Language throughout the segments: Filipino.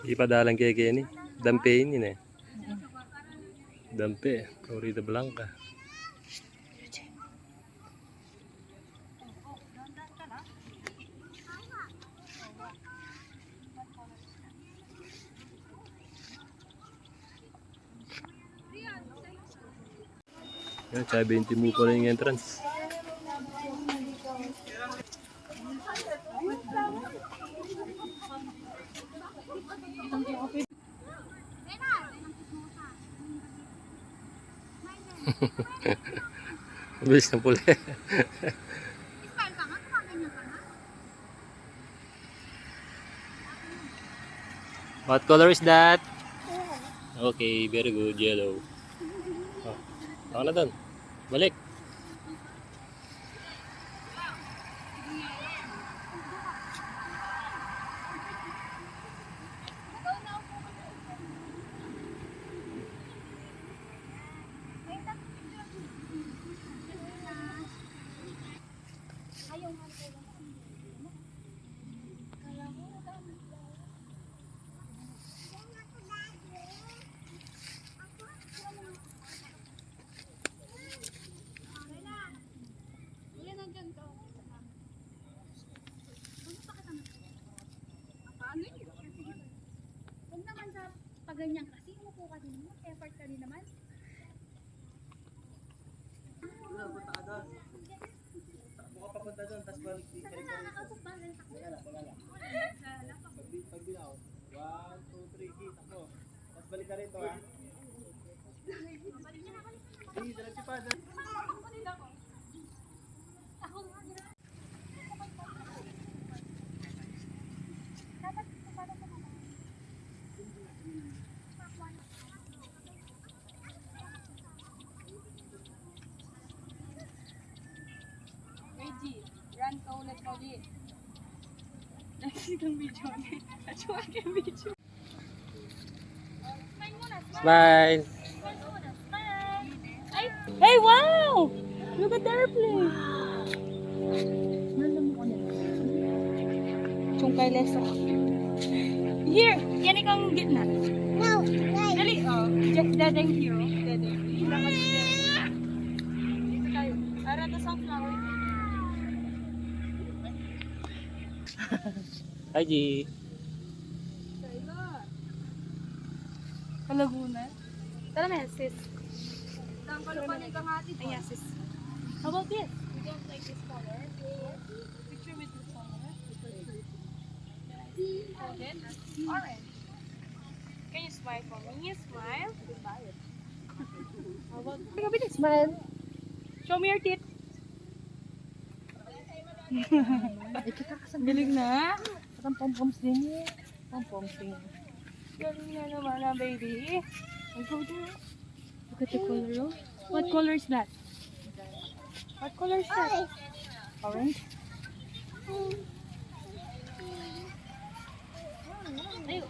Ipadalang kay Kenny. Dampein yun eh. Dampe. Florida Blanca. Yan, tsaka 20 mo pa rin yung entrance. Bilis ng puli. What color is that? Okay, very good. Yellow. Oh, ako na doon. Balik. Huwag naman sa paganyan kasi, umupo ka din mo, effort ka din naman. Buka papunta doon, tapos balik dito. Saan na nakakasok ba? Pag bilaw, 1, 2, 3, kita ko. Tapos balik ka rito ha. Hindi, diretso pa. Reggie, run ka ulit ulit. Nakikita kang video ulit. Atsuwa kang video. Smile! Hey, wow! Look at the airplane! Chungkay leso. Here! Yan ikang gitna. No, Dali, oh. Dadeng here. Dadeng. Dito tayo. Ara to sunflower. Hi, G. Kalaguna. Tara na, sis. Ayan, sis. How about this? You don't like this color? Picture with this color. Golden. Orange. Can you smile for me? Smile. How about smile. show me your teeth. Galing na. Ang pom-poms din eh. Pom-poms din. Galing na naman na, baby. I'll go there. Look at the color. What color is that? What color is that? Orange. Ay,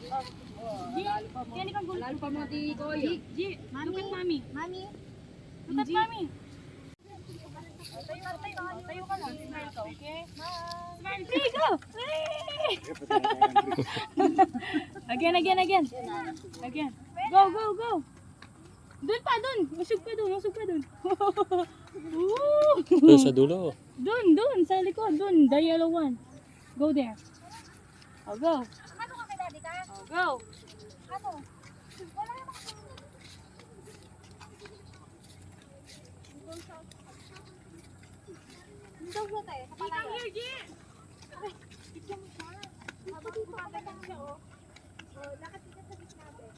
yan ikang gulo. Lalo pa mga di ko. G, look at mommy. Mami, Look at mommy. Tayo ka lang. Smile ka, okay? Smile. Hey, go! Hey! Again. Again. Go, go, go. Doon pa, doon. Usog pa doon. Doon sa dulo. Doon, sa likod. Doon, the yellow one. Go there. Oh, go. ano ka kay daddy ka? Oh, go. Ano? Wala naman ako. Dog na tayo, sa palayan. Here, G. Bigyan mo siya. Habang kumakain lang siya, oh. Oh, lakad dito sa gitna, be.